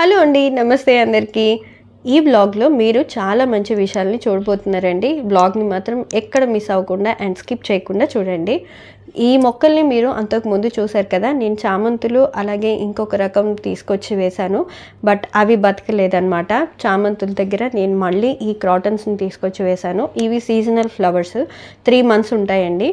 Hello అండి, నమస్తే అందరికీ. ఈ వ్లాగ్లో మీరు చాలా మంచి విషయాల్ని చూడబోతున్నారండి. వ్లాగ్ని మాత్రం ఎక్కడ మిస్ అవ్వకుండా అండ్ స్కిప్ చేయకుండా చూడండి. ఈ మొక్కల్ని మీరు అంతకుముందు చూశారు కదా, నేను చామంతులు అలాగే ఇంకొక రకం తీసుకొచ్చి వేశాను. బట్ అవి బతకలేదన్నమాట. చామంతుల దగ్గర నేను మళ్ళీ ఈ క్రాటన్స్ని తీసుకొచ్చి వేశాను. ఇవి సీజనల్ ఫ్లవర్స్, 3 months ఉంటాయండి.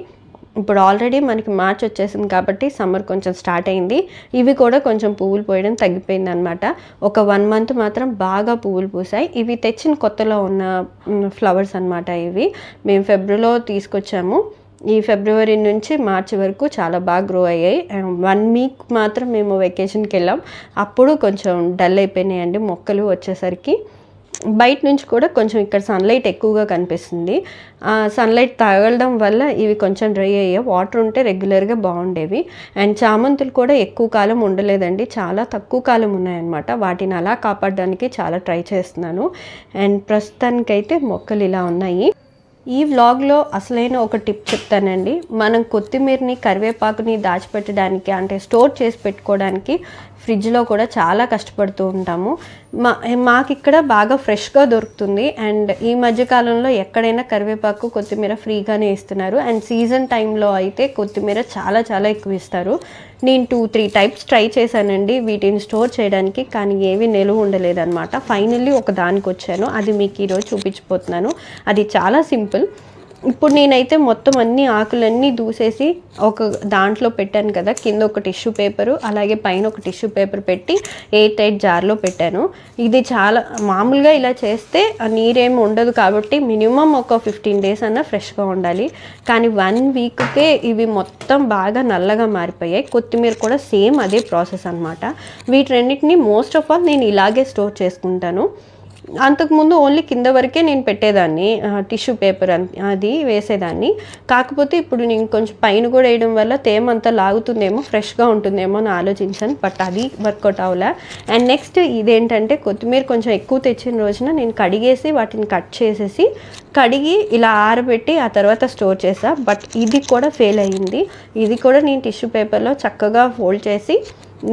ఇప్పుడు ఆల్రెడీ మనకి మార్చ్ వచ్చేసింది కాబట్టి సమ్మర్ కొంచెం స్టార్ట్ అయింది. ఇవి కూడా కొంచెం పువ్వులు పోయడం తగ్గిపోయింది అనమాట. ఒక 1 month మాత్రం బాగా పువ్వులు పూసాయి. ఇవి తెచ్చిన కొత్తలో ఉన్న ఫ్లవర్స్ అనమాట. ఇవి మేము ఫిబ్రవరిలో తీసుకొచ్చాము. ఈ ఫిబ్రవరి నుంచి మార్చి వరకు చాలా బాగా గ్రో అయ్యాయి. 1 week మాత్రం మేము వెకేషన్కి వెళ్ళాం. అప్పుడు కొంచెం డల్ అయిపోయినాయండి మొక్కలు వచ్చేసరికి. బయట నుంచి కూడా కొంచెం ఇక్కడ సన్లైట్ ఎక్కువగా కనిపిస్తుంది. సన్లైట్ తగలడం వల్ల ఇవి కొంచెం డ్రై అయ్యాయి. వాటర్ ఉంటే రెగ్యులర్గా బాగుండేవి. అండ్ చామంతులు కూడా ఎక్కువ కాలం ఉండలేదండి, చాలా తక్కువ కాలం ఉన్నాయన్నమాట. వాటిని అలా కాపాడడానికి చాలా ట్రై చేస్తున్నాను. అండ్ ప్రస్తుతానికైతే మొక్కలు ఇలా ఉన్నాయి. ఈ వ్లాగ్లో అసలైన ఒక టిప్ చెప్తానండి. మనం కొత్తిమీరని, కరివేపాకుని దాచిపెట్టడానికి అంటే స్టోర్ చేసి పెట్టుకోవడానికి ఫ్రిడ్జ్లో కూడా చాలా కష్టపడుతూ ఉంటాము. మాకు ఇక్కడ బాగా ఫ్రెష్గా దొరుకుతుంది. అండ్ ఈ మధ్యకాలంలో ఎక్కడైనా కరివేపాకు, కొత్తిమీర ఫ్రీగానే ఇస్తున్నారు. అండ్ సీజన్ టైంలో అయితే కొత్తిమీర చాలా చాలా ఎక్కువ ఇస్తారు. నేను 2-3 types ట్రై చేశానండి వీటిని స్టోర్ చేయడానికి, కానీ ఏవి నిలువ ఉండలేదన్నమాట. ఫైనల్లీ ఒక దానికి వచ్చాను, అది మీకు ఈరోజు చూపించిపోతున్నాను. అది చాలా సింపుల్. ఇప్పుడు నేనైతే మొత్తం అన్ని ఆకులన్నీ దూసేసి ఒక దాంట్లో పెట్టాను కదా, కింద ఒక టిష్యూ పేపరు అలాగే పైన ఒక టిష్యూ పేపర్ పెట్టి ఎయిర్ టైట్ జార్లో పెట్టాను. ఇది చాలా మామూలుగా ఇలా చేస్తే నీరేమి ఉండదు కాబట్టి మినిమం ఒక 15 days అన్నా ఫ్రెష్గా ఉండాలి. కానీ 1 weekకే ఇవి మొత్తం బాగా నల్లగా మారిపోయాయి. కొత్తిమీర కూడా సేమ్ అదే ప్రాసెస్ అనమాట. వీటి రెండింటిని మోస్ట్ ఆఫ్ ఆల్ నేను ఇలాగే స్టోర్ చేసుకుంటాను. అంతకుముందు ఓన్లీ కింద వరకే నేను పెట్టేదాన్ని, టిష్యూ పేపర్ అది వేసేదాన్ని. కాకపోతే ఇప్పుడు నేను కొంచెం పైన కూడా వేయడం వల్ల తేమ అంతా లాగుతుందేమో, ఫ్రెష్గా ఉంటుందేమో అని ఆలోచించాను. బట్ అది వర్కౌట్ అవ్వలే. అండ్ నెక్స్ట్ ఇదేంటంటే కొత్తిమీర కొంచెం ఎక్కువ తెచ్చిన రోజున నేను కడిగేసి వాటిని కట్ చేసేసి కడిగి ఇలా ఆరబెట్టి ఆ తర్వాత స్టోర్ చేసా. బట్ ఇది కూడా ఫెయిల్ అయ్యింది. ఇది కూడా నేను టిష్యూ పేపర్లో చక్కగా ఫోల్డ్ చేసి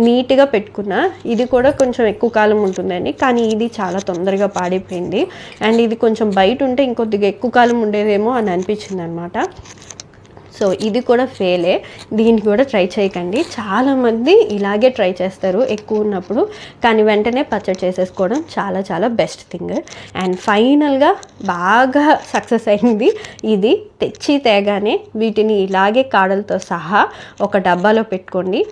నీట్గా పెట్టుకున్నా. ఇది కూడా కొంచెం ఎక్కువ కాలం ఉంటుందండి, కానీ ఇది చాలా తొందరగా పాడైపోయింది. అండ్ ఇది కొంచెం బయట ఉంటే ఇంకొద్దిగా ఎక్కువ కాలం ఉండేదేమో అని అనిపించింది అనమాట. సో ఇది కూడా ఫెయిలే. దీన్ని కూడా ట్రై చేయకండి. చాలామంది ఇలాగే ట్రై చేస్తారు ఎక్కువ ఉన్నప్పుడు, కానీ వెంటనే పచ్చడి చేసేసుకోవడం చాలా చాలా బెస్ట్ థింగ్. అండ్ ఫైనల్గా బాగా సక్సెస్ అయింది. ఇది తెచ్చి తేగానే వీటిని ఇలాగే కాడలతో సహా ఒక డబ్బాలో పెట్టుకోండి.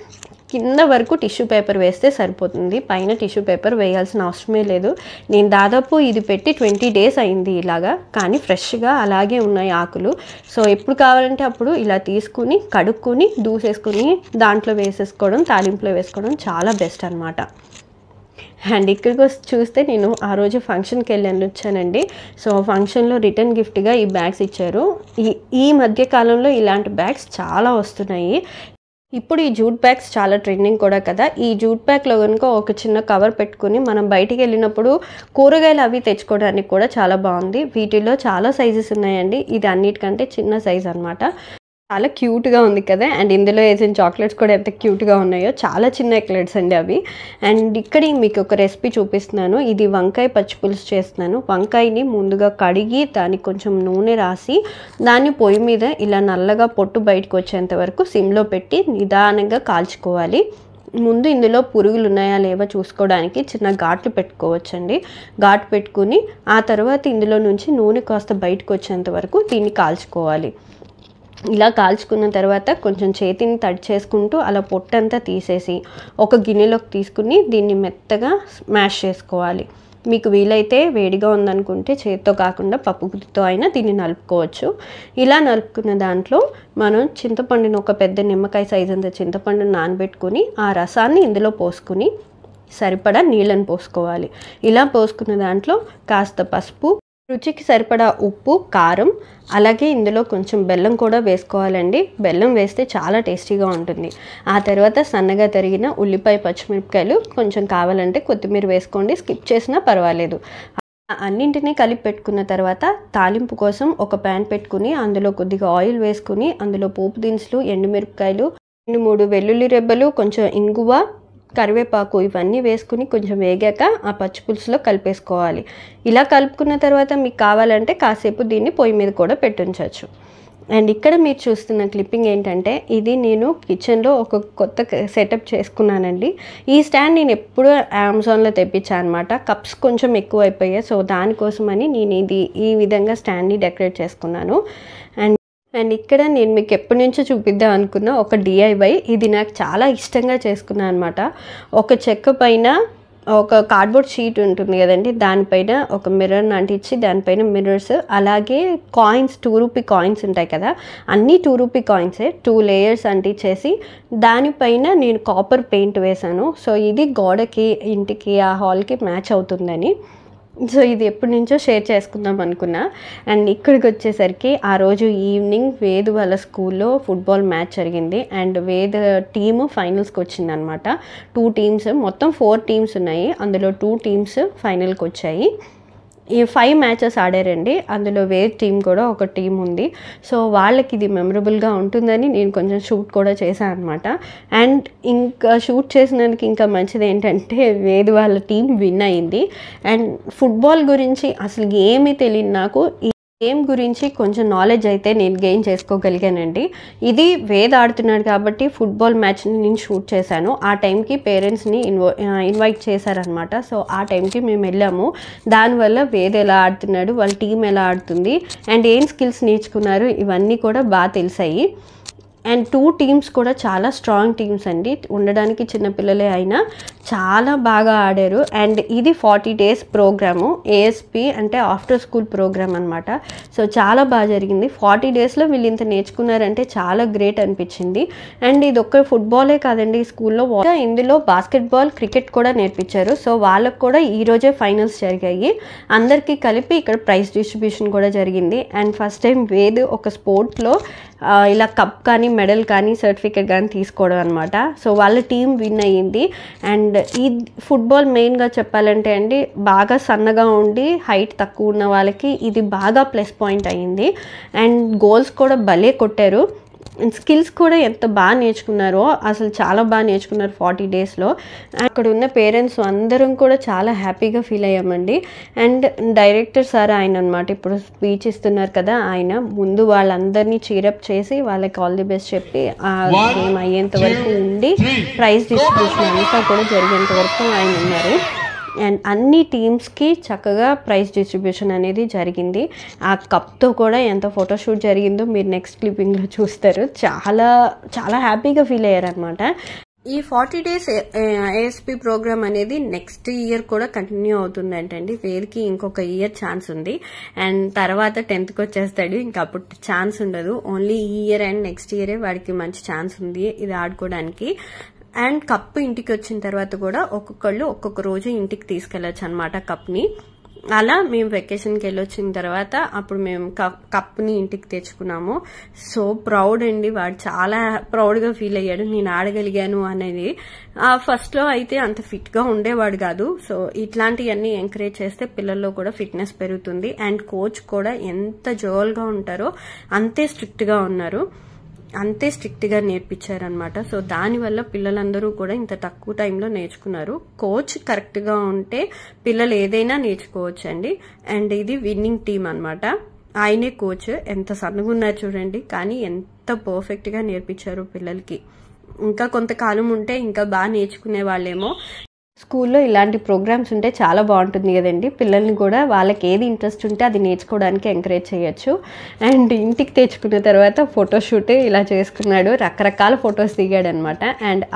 కింద వరకు టిష్యూ పేపర్ వేస్తే సరిపోతుంది, పైన టిష్యూ పేపర్ వేయాల్సిన అవసరమే లేదు. నేను దాదాపు ఇది పెట్టి 20 days అయింది ఇలాగా, కానీ ఫ్రెష్గా అలాగే ఉన్నాయి ఆకులు. సో ఎప్పుడు కావాలంటే అప్పుడు ఇలా తీసుకుని కడుక్కొని దూసేసుకుని దాంట్లో వేసేసుకోవడం, తాలింపులో వేసుకోవడం చాలా బెస్ట్ అనమాట. అండ్ ఇక్కడికి చూస్తే నేను ఆ రోజు ఫంక్షన్కి వెళ్ళాను వచ్చానండి. సో ఫంక్షన్లో రిటర్న్ గిఫ్ట్గా ఈ బ్యాగ్స్ ఇచ్చారు. ఈ మధ్య కాలంలో ఇలాంటి బ్యాగ్స్ చాలా వస్తున్నాయి. ఇప్పుడు ఈ జూట్ బ్యాగ్స్ చాలా ట్రెండింగ్ కూడా కదా. ఈ జూట్ బ్యాగ్లో కనుక ఒక చిన్న కవర్ పెట్టుకుని మనం బయటికి వెళ్ళినప్పుడు కూరగాయలు అవి తెచ్చుకోవడానికి కూడా చాలా బాగుంది. వీటిలో చాలా సైజెస్ ఉన్నాయండి. ఇది అన్నిటికంటే చిన్న సైజ్ అనమాట. చాలా క్యూట్గా ఉంది కదా. అండ్ ఇందులో వేసిన చాక్లెట్స్ కూడా ఎంత క్యూట్గా ఉన్నాయో, చాలా చిన్న ఎక్లెట్స్ అండి అవి. అండ్ ఇక్కడ మీకు ఒక రెసిపీ చూపిస్తున్నాను. ఇది వంకాయ పచ్చిపులుసు చేస్తున్నాను. వంకాయని ముందుగా కడిగి దానికి కొంచెం నూనె రాసి దాన్ని పొయ్యి మీద ఇలా నల్లగా పొట్టు బయటకు వచ్చేంత వరకు సిమ్లో పెట్టి నిదానంగా కాల్చుకోవాలి. ముందు ఇందులో పురుగులు ఉన్నాయా లేవా చూసుకోవడానికి చిన్న ఘాట్లు పెట్టుకోవచ్చండి. ఘాటు పెట్టుకుని ఆ తర్వాత ఇందులో నుంచి నూనె కాస్త బయటకు వచ్చేంత వరకు దీన్ని కాల్చుకోవాలి. ఇలా కాల్చుకున్న తర్వాత కొంచెం చేతిని తడి చేసుకుంటూ అలా పొట్టంతా తీసేసి ఒక గిన్నెలోకి తీసుకుని దీన్ని మెత్తగా స్మాష్ చేసుకోవాలి. మీకు వీలైతే వేడిగా ఉందనుకుంటే చేతితో కాకుండా పప్పు గుత్తితో అయినా దీన్ని నలుపుకోవచ్చు. ఇలా నలుపుకున్న దాంట్లో మనం చింతపండుని, ఒక పెద్ద నిమ్మకాయ సైజ్ అంత చింతపండుని నానబెట్టుకుని ఆ రసాన్ని ఇందులో పోసుకుని సరిపడా నీళ్ళని పోసుకోవాలి. ఇలా పోసుకున్న దాంట్లో కాస్త పసుపు, రుచికి సరిపడా ఉప్పు, కారం, అలాగే ఇందులో కొంచెం బెల్లం కూడా వేసుకోవాలండి. బెల్లం వేస్తే చాలా టేస్టీగా ఉంటుంది. ఆ తర్వాత సన్నగా తరిగిన ఉల్లిపాయ, పచ్చిమిరపకాయలు, కొంచెం కావాలంటే కొత్తిమీర వేసుకోండి, స్కిప్ చేసినా పర్వాలేదు. అన్నింటినీ కలిపి పెట్టుకున్న తర్వాత తాలింపు కోసం ఒక ప్యాన్ పెట్టుకుని అందులో కొద్దిగా ఆయిల్ వేసుకుని అందులో పోపు దినుసులు, ఎండుమిరపకాయలు, 2-3 వెల్లుల్లి రెబ్బలు, కొంచెం ఇంగువ, కరివేపాకు ఇవన్నీ వేసుకుని కొంచెం వేగాక ఆ పచ్చి పులుసులో కలిపేసుకోవాలి. ఇలా కలుపుకున్న తర్వాత మీకు కావాలంటే కాసేపు దీన్ని పొయ్యి మీద కూడా పెట్టుంచవచ్చు. అండ్ ఇక్కడ మీరు చూస్తున్న క్లిప్పింగ్ ఏంటంటే ఇది నేను కిచెన్లో ఒక కొత్త సెటప్ చేసుకున్నానండి. ఈ స్టాండ్ నేను ఎప్పుడూ అమెజాన్లో తెప్పించాను అనమాట. కప్స్ కొంచెం ఎక్కువ అయిపోయాయి, సో దానికోసమని నేను ఈ విధంగా స్టాండ్ని డెకరేట్ చేసుకున్నాను. అండ్ ఇక్కడ నేను మీకు ఎప్పటి నుంచో చూపిద్దాం అనుకున్న ఒక DIY, ఇది నాకు చాలా ఇష్టంగా చేసుకున్నాను అనమాట. ఒక చెక్క పైన ఒక కార్డ్బోర్డ్ షీట్ ఉంటుంది కదండి, దానిపైన ఒక మిర్రర్ని అంటించి దానిపైన మిర్రర్స్, అలాగే కాయిన్స్ 2 రూపీ కాయిన్స్ ఉంటాయి కదా, అన్నీ 2 రూపీ కాయిన్సే 2 లేయర్స్ అంటించేసి దానిపైన నేను కాపర్ పెయింట్ వేశాను. సో ఇది గోడకి, ఇంటికి, ఆ హాల్కి మ్యాచ్ అవుతుందని. సో ఇది ఎప్పటి నుంచో షేర్ చేసుకుందాం అనుకున్నా. అండ్ ఇక్కడికి వచ్చేసరికి ఆ రోజు ఈవినింగ్ వేద్ వాళ్ళ స్కూల్లో ఫుట్బాల్ మ్యాచ్ జరిగింది. అండ్ వేద్ టీము ఫైనల్స్కి వచ్చిందనమాట. 2 టీమ్స్, మొత్తం 4 టీమ్స్ ఉన్నాయి, అందులో 2 టీమ్స్ ఫైనల్కి వచ్చాయి. ఈ 5 మ్యాచెస్ ఆడారండి, అందులో వేద్ టీం కూడా ఒక టీం ఉంది. సో వాళ్ళకి ఇది మెమరబుల్గా ఉంటుందని నేను కొంచెం షూట్ కూడా చేశాను అనమాట. అండ్ ఇంకా షూట్ చేసినందుకు ఇంకా మంచిది ఏంటంటే వేద్ వాళ్ళ టీం విన్ అయింది. అండ్ ఫుట్బాల్ గురించి అసలు ఏమీ తెలియదు నాకు, ఈ గేమ్ గురించి కొంచెం నాలెడ్జ్ అయితే నేను గెయిన్ చేసుకోగలిగానండి. ఇది వేద్ ఆడుతున్నాడు కాబట్టి ఫుట్బాల్ మ్యాచ్ని నేను షూట్ చేశాను. ఆ టైంకి పేరెంట్స్ని ఇన్వైట్ చేశారనమాట. సో ఆ టైంకి మేము వెళ్ళాము. దానివల్ల వేద్ ఎలా ఆడుతున్నాడు, వాళ్ళ టీం ఎలా ఆడుతుంది, అండ్ ఏం స్కిల్స్ నేర్చుకున్నారు, ఇవన్నీ కూడా బాగా తెలిసాయి. అండ్ 2 టీమ్స్ కూడా చాలా స్ట్రాంగ్ టీమ్స్ అండి, ఉండడానికి చిన్నపిల్లలే అయినా చాలా బాగా ఆడారు. అండ్ ఇది 40 days ప్రోగ్రాము, ASP అంటే ఆఫ్టర్ స్కూల్ ప్రోగ్రామ్ అనమాట. సో చాలా బాగా జరిగింది. 40 daysలో వీళ్ళు ఇంత నేర్చుకున్నారంటే చాలా గ్రేట్ అనిపించింది. అండ్ ఇది ఒక్క ఫుట్బాలే కాదండి, స్కూల్లో ఇందులో బాస్కెట్బాల్, క్రికెట్ కూడా నేర్పించారు. సో వాళ్ళకు కూడా ఈరోజే ఫైనల్స్ జరిగాయి. అందరికీ కలిపి ఇక్కడ ప్రైజ్ డిస్ట్రిబ్యూషన్ కూడా జరిగింది. అండ్ ఫస్ట్ టైం వేద్ ఒక స్పోర్ట్లో ఇలా కప్ కానీ, మెడల్ కానీ, సర్టిఫికేట్ కానీ తీసుకోవడం అనమాట. సో వాళ్ళ టీం విన్ అయ్యింది. అండ్ ఈ ఫుట్బాల్ మెయిన్గా చెప్పాలంటే అండి, బాగా సన్నగా ఉండి హైట్ తక్కువ ఉన్న వాళ్ళకి ఇది బాగా ప్లస్ పాయింట్ అయ్యింది. అండ్ గోల్స్ కూడా భలే కొట్టారు. స్కిల్స్ కూడా ఎంత బాగా నేర్చుకున్నారో, అసలు చాలా బాగా నేర్చుకున్నారు 40 daysలో. అక్కడ ఉన్న పేరెంట్స్ అందరం కూడా చాలా హ్యాపీగా ఫీల్ అయ్యామండి. అండ్ డైరెక్టర్ సార్ ఆయన అనమాట, ఇప్పుడు స్పీచ్ ఇస్తున్నారు కదా, ఆయన ముందు వాళ్ళందరినీ చీరప్ చేసి వాళ్ళకి ఆల్ ది బెస్ట్ చెప్పి ఆ గేమ్ అయ్యేంత వరకు ఉండి ప్రైజ్ డిస్ట్రిబ్యూషన్ అంతా కూడా జరిగేంత వరకు ఆయన ఉన్నారు. అండ్ అన్ని టీమ్స్కి చక్కగా ప్రైజ్ డిస్ట్రిబ్యూషన్ అనేది జరిగింది. ఆ కప్తో కూడా ఎంత ఫోటోషూట్ జరిగిందో మీరు నెక్స్ట్ క్లిప్పింగ్లో చూస్తారు. చాలా చాలా హ్యాపీగా ఫీల్ అయ్యారనమాట. ఈ 40 days ASP ప్రోగ్రామ్ అనేది నెక్స్ట్ ఇయర్ కూడా కంటిన్యూ అవుతుందంటండి. వేదికి ఇంకొక ఇయర్ ఛాన్స్ ఉంది. అండ్ తర్వాత 10th వచ్చేస్తాడు, ఇంకా అప్పుడు ఛాన్స్ ఉండదు. ఓన్లీ ఈ ఇయర్ అండ్ నెక్స్ట్ ఇయరే వాడికి మంచి ఛాన్స్ ఉంది ఇది ఆడుకోవడానికి. అండ్ కప్పు ఇంటికి వచ్చిన తర్వాత కూడా ఒక్కొక్కళ్ళు ఒక్కొక్క రోజు ఇంటికి తీసుకెళ్ళచ్చు అనమాట కప్ని. అలా మేము వెకేషన్కి వెళ్ళొచ్చిన తర్వాత అప్పుడు మేము కప్ని ఇంటికి తెచ్చుకున్నాము. సో ప్రౌడ్ అండి, వాడు చాలా ప్రౌడ్గా ఫీల్ అయ్యాడు నేను ఆడగలిగాను అనేది. ఫస్ట్లో అయితే అంత ఫిట్గా ఉండేవాడు కాదు. సో ఇట్లాంటివన్నీ ఎంకరేజ్ చేస్తే పిల్లల్లో కూడా ఫిట్నెస్ పెరుగుతుంది. అండ్ కోచ్ కూడా ఎంత జోల్గా ఉంటారో అంతే స్ట్రిక్ట్గా ఉన్నారు, అంతే స్ట్రిక్ట్గా నేర్పించారనమాట. సో దానివల్ల పిల్లలందరూ కూడా ఇంత తక్కువ టైంలో నేర్చుకున్నారు. కోచ్ కరెక్ట్గా ఉంటే పిల్లలు ఏదైనా నేర్చుకోవచ్చు అండి. అండ్ ఇది విన్నింగ్ టీమ్ అనమాట. ఆయనే కోచ్, ఎంత సన్నగా ఉన్నారు చూడండి, కానీ ఎంత పర్ఫెక్ట్గా నేర్పించారు పిల్లలకి. ఇంకా కొంతకాలం ఉంటే ఇంకా బాగా నేర్చుకునే వాళ్ళేమో. స్కూల్లో ఇలాంటి ప్రోగ్రామ్స్ ఉంటే చాలా బాగుంటుంది కదండి. పిల్లల్ని కూడా వాళ్ళకి ఏది ఇంట్రెస్ట్ ఉంటే అది నేర్చుకోవడానికి ఎంకరేజ్ చేయొచ్చు. అండ్ ఇంటికి తెచ్చుకున్న తర్వాత ఫోటోషూట్ ఇలా చేసుకున్నాడు, రకరకాల ఫొటోస్ దిగాడు అనమాట. అండ్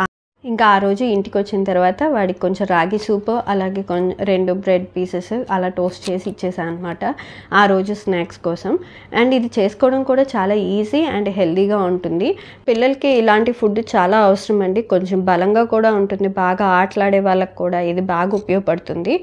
ఇంకా ఆ రోజు ఇంటికి వచ్చిన తర్వాత వాడికి కొంచెం రాగి సూప్, అలాగే 2 బ్రెడ్ పీసెస్ అలా టోస్ట్ చేసి ఇచ్చేసాను అనమాట ఆ రోజు స్నాక్స్ కోసం. అండ్ ఇది చేసుకోవడం కూడా చాలా ఈజీ అండ్ హెల్దీగా ఉంటుంది. పిల్లలకి ఇలాంటి ఫుడ్ చాలా అవసరం అండి, కొంచెం బలంగా కూడా ఉంటుంది. బాగా ఆటలాడే వాళ్ళకి కూడా ఇది బాగా ఉపయోగపడుతుంది.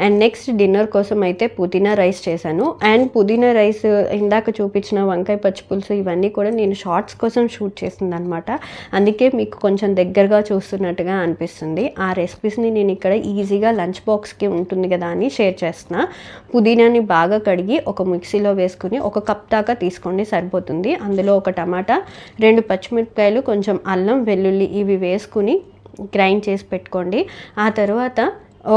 అండ్ నెక్స్ట్ డిన్నర్ కోసం అయితే పుదీనా రైస్ చేశాను. అండ్ పుదీనా రైస్ ఇందాక చూపించిన వంకాయ పచ్చి పులుసు ఇవన్నీ కూడా నేను షార్ట్స్ కోసం షూట్ చేసింది అనమాట. అందుకే మీకు కొంచెం దగ్గరగా చూస్తున్నట్టుగా అనిపిస్తుంది. ఆ రెసిపీస్ని నేను ఇక్కడ ఈజీగా లంచ్ బాక్స్కి ఉంటుంది కదా అని షేర్ చేస్తున్నా. పుదీనాని బాగా కడిగి ఒక మిక్సీలో వేసుకుని 1 కప్ దాకా తీసుకోండి సరిపోతుంది. అందులో 1 టమాటా, 2 పచ్చిమిరపకాయలు, కొంచెం అల్లం, వెల్లుల్లి ఇవి వేసుకుని గ్రైండ్ చేసి పెట్టుకోండి. ఆ తర్వాత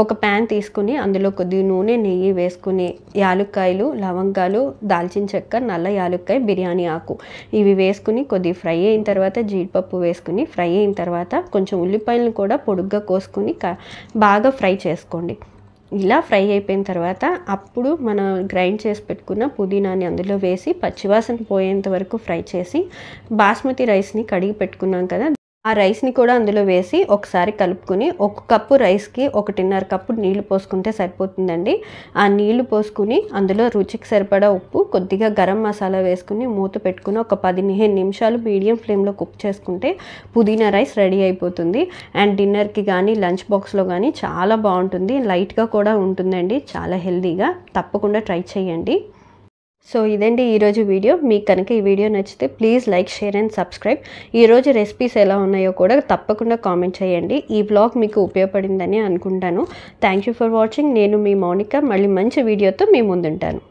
ఒక ప్యాన్ తీసుకుని అందులో కొద్దిగా నూనె, నెయ్యి వేసుకుని యాలుక్కాయలు, లవంగాలు, దాల్చిన చెక్క, నల్ల యాలుక్కాయ, బిర్యానీ ఆకు ఇవి వేసుకుని కొద్దిగా ఫ్రై అయిన తర్వాత జీడిపప్పు వేసుకుని ఫ్రై అయిన తర్వాత కొంచెం ఉల్లిపాయలను కూడా పొడుగ్గా కోసుకుని బాగా ఫ్రై చేసుకోండి. ఇలా ఫ్రై అయిపోయిన తర్వాత అప్పుడు మనం గ్రైండ్ చేసి పెట్టుకున్న పుదీనాని అందులో వేసి పచ్చివాసన పోయేంత వరకు ఫ్రై చేసి బాస్మతి రైస్ని కడిగి పెట్టుకున్నాం కదా, ఆ రైస్ని కూడా అందులో వేసి ఒకసారి కలుపుకొని 1 కప్పు రైస్కి 1.5 కప్పు నీళ్లు పోసుకుంటే సరిపోతుందండి. ఆ నీళ్లు పోసుకుని అందులో రుచికి సరిపడా ఉప్పు, కొద్దిగా గరం మసాలా వేసుకుని మూత పెట్టుకుని ఒక 15 నిమిషాలు మీడియం ఫ్లేమ్లో కుక్ చేసుకుంటే పుదీనా రైస్ రెడీ అయిపోతుంది. అండ్ డిన్నర్కి కానీ లంచ్ బాక్స్లో కానీ చాలా బాగుంటుంది. లైట్గా కూడా ఉంటుందండి, చాలా హెల్తీగా. తప్పకుండా ట్రై చేయండి. సో ఇదండి ఈరోజు వీడియో. మీకు కనుక ఈ వీడియో నచ్చితే please like, share and subscribe. ఈరోజు రెసిపీస్ ఎలా ఉన్నాయో కూడా తప్పకుండా కామెంట్ చేయండి. ఈ వ్లాగ్ మీకు ఉపయోగపడిందని అనుకుంటాను. Thank you for watching. నేను మీ మౌనిక. మళ్ళీ మంచి వీడియోతో మీ ముందుంటాను.